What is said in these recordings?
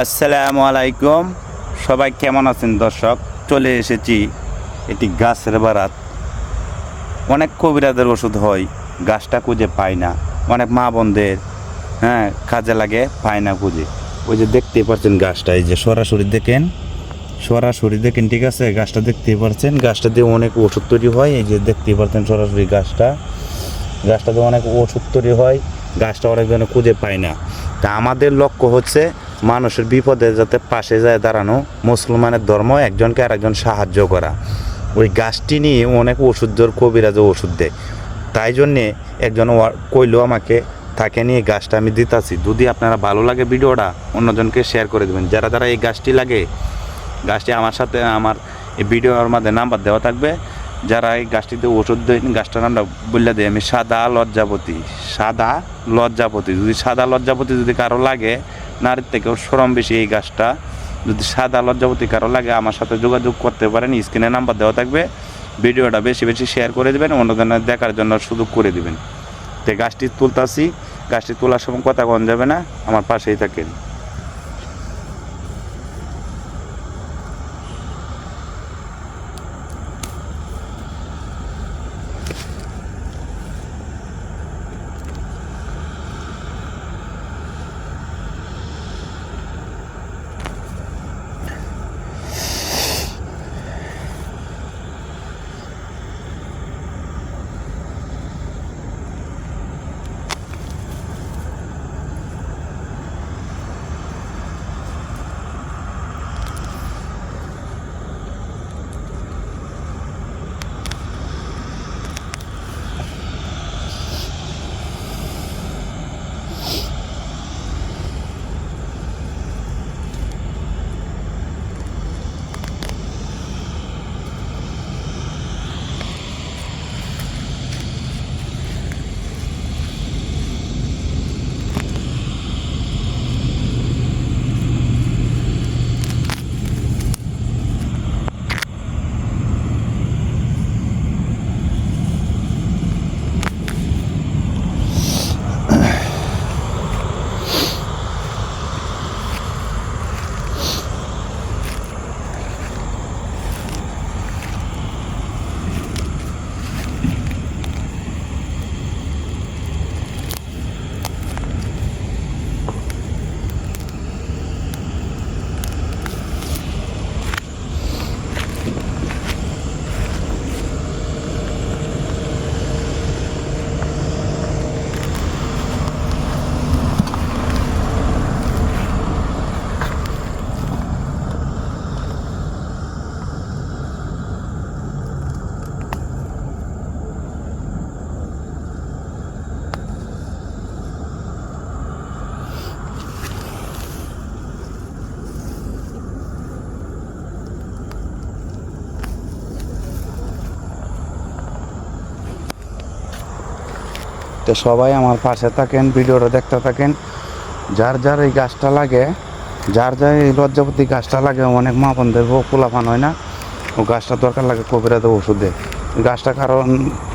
আসসালামু আলাইকুম। সবাই কেমন আছেন দর্শক? চলে এসেছি এটি গাছের বারাত। অনেক কবিরাজের ওষুধ হয়, গাছটা খুঁজে পায় না। অনেক মা বোনদের কাজে লাগে, পায় না খুঁজে। ওই যে দেখতেই পাচ্ছেন গাছটা, এই যে সরাসরি দেখেন, ঠিক আছে? গাছটা দেখতেই পাচ্ছেন, গাছটা দিয়ে অনেক ওষুধ তৈরি হয়। এই যে দেখতেই পাচ্ছেন সরাসরি গাছটা দিয়ে অনেক ওষুধ তৈরি হয়। গাছটা অনেকজনে খুঁজে পায় না। তা আমাদের লক্ষ্য হচ্ছে মানুষের বিপদে যাতে পাশে যায় দাঁড়ানো, মুসলমানের ধর্ম একজনকে আরেকজন সাহায্য করা। ওই গাছটি নিয়ে অনেক ওষুধের কবিরাজও ওষুধ দেয়। তাই জন্যে একজন কইলো আমাকে, তাকে নিয়ে গাছটা আমি দিতাছি। যদি আপনারা ভালো লাগে ভিডিওটা, অন্যজনকে শেয়ার করে দেবেন। যারা এই গাছটি লাগে, গাছটি আমার সাথে আমার এই ভিডিওর মধ্যে নাম্বার দেওয়া থাকবে। যারা এই গাছটিতে ওষুধ দেন, গাছটার নামটা বললে দেয় আমি, সাদা লজ্জাপতি। যদি সাদা লজ্জাপতি যদি কারো লাগে, নারীর থেকেও সরম বেশি এই গাছটা। যদি সাদা লজ্জাপতি কারো লাগে, আমার সাথে যোগাযোগ করতে পারেন। স্ক্রিনে নাম্বার দেওয়া থাকবে। ভিডিওটা বেশি শেয়ার করে দেবেন, অন্যজনের দেখার জন্য সুযোগ করে দেবেন। তো গাছটি তুলতাছি, গাছটি তোলার সময় কথা কন যাবে না, আমার পাশেই থাকেন। তো সবাই আমার পাশে থাকেন, ভিডিওটা দেখতে থাকেন। যার এই গাছটা লাগে, যার এই লজ্জাপতি গাছটা লাগে, অনেক মা বোনদের পোলাপান হয় না, ও গাছটা দরকার লাগে কবিরাজ ওষুধে। গাছটা কারণ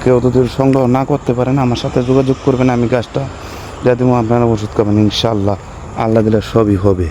কেউ যদি সংগ্রহ না করতে পারেন, আমার সাথে যোগাযোগ করবেন। আমি গাছটা যদি আপনারা ওষুধ খাবেন, ইনশাআল্লাহ আল্লাহ দিলে সবই হবে।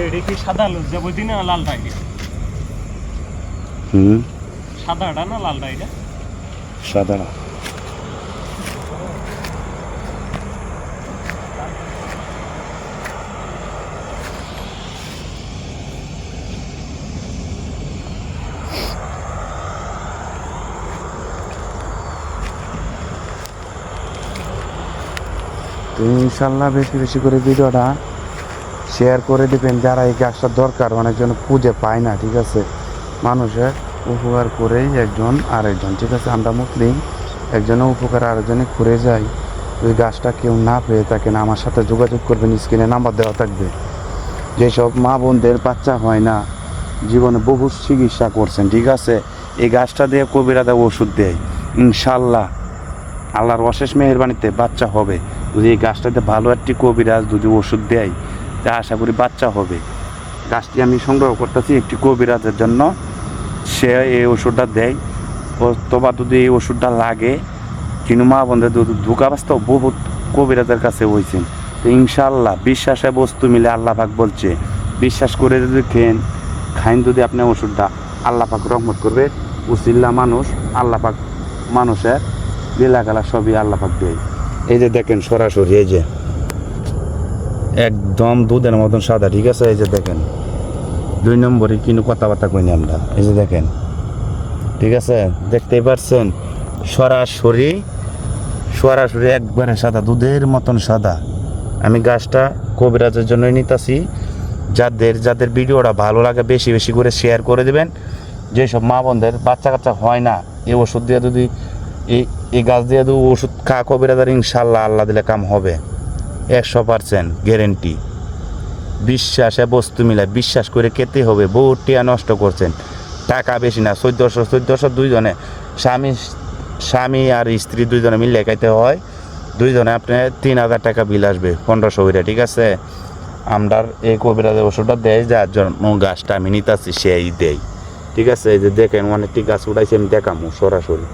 এটা কি সাদা লজ্জাপতি না লালটা? সাদাটা না লালটা? এটা সাদাটা। তো ইনশাল্লাহ বেশি বেশি করে ভিডিওটা শেয়ার করে দেবেন, যারা এই গাছটা দরকার অনেকজন খুঁজে পায় না, ঠিক আছে। মানুষের উপকার করেই একজন আরেকজন, ঠিক আছে। আমরা মুসলিম, একজনের উপকার আরেকজনে করে যায়। ওই গাছটা কেউ না পেয়ে থাকেন আমার সাথে যোগাযোগ করবেন, স্ক্রিনে নাম্বার দেওয়া থাকবে। যেসব মা বোনদের বাচ্চা হয় না, জীবনে বহু চিকিৎসা করছেন, ঠিক আছে। এই গাছটা দিয়ে কবিরাজা ওষুধ দেয়, ইনশাল্লাহ আল্লাহর অশেষ মেহেরবানিতে বাচ্চা হবে। যদি এই গাছটাতে ভালো একটি কবিরাজ যদি ওষুধ দেয়, তা আশা করি বাচ্চা হবে। গাছটি আমি সংগ্রহ করতেছি একটি কবিরাজের জন্য, সে এই ওষুধটা দেয়। অথবা যদি এই ওষুধটা লাগে, কিন্তু মা বোনদের ধোকাবাস্ত বহুত কবিরাজের কাছে হয়েছেন। তো ইনশাল্লাহ বিশ্বাসে বস্তু মিলে আল্লাহ পাক বলছে, বিশ্বাস করে যদি খাইন যদি আপনি ওষুধটা, আল্লাহ পাক রহমত করবে। উসিল্লা মানুষ, আল্লাহ পাক মানুষের লীলাখালা সবই আল্লাহ পাক দেয়। এই যে দেখেন সরাসরি, এই যে একদম দুধের মতন সাদা, ঠিক আছে। এই যে দেখেন 2 নম্বরে কিন্তু কথাবার্তা কইনি আমরা, এই যে দেখেন, ঠিক আছে, দেখতেই পারছেন সরাসরি সরাসরি একবারে সাদা, দুধের মতন সাদা। আমি গাছটা কবিরাজের জন্যই নিতেছি। যাদের ভিডিওটা ভালো লাগে বেশি বেশি করে শেয়ার করে দেবেন। যেসব মা বোনদের বাচ্চা কাচ্চা হয় না, এই ওষুধ দিয়ে যদি এই গাছ দিয়ে যদি ওষুধ কবিরাজের, ইনশাল্লাহ আল্লাহ দিলে কাম হবে 100% গ্যারেন্টি। বিশ্বাসে বস্তু মিলায়, বিশ্বাস করে খেতে হবে। বহু টিয়া নষ্ট করছেন, টাকা বেশি না, 1400 দুইজনে, স্বামী আর স্ত্রী দুইজনে মিলে খাইতে হয়। দুইজনে আপনি 3000 টাকা বিল আসবে, 1500 করে, ঠিক আছে। আমরা এই কবিরাজের ওষুধটা দেয়, যার জন্য গাছটা আমি নিতেছি সেই দেয়, ঠিক আছে। এই যে দেখেন অনেকটি গাছ উঠাইছি, আমি দেখামো সরাসরি।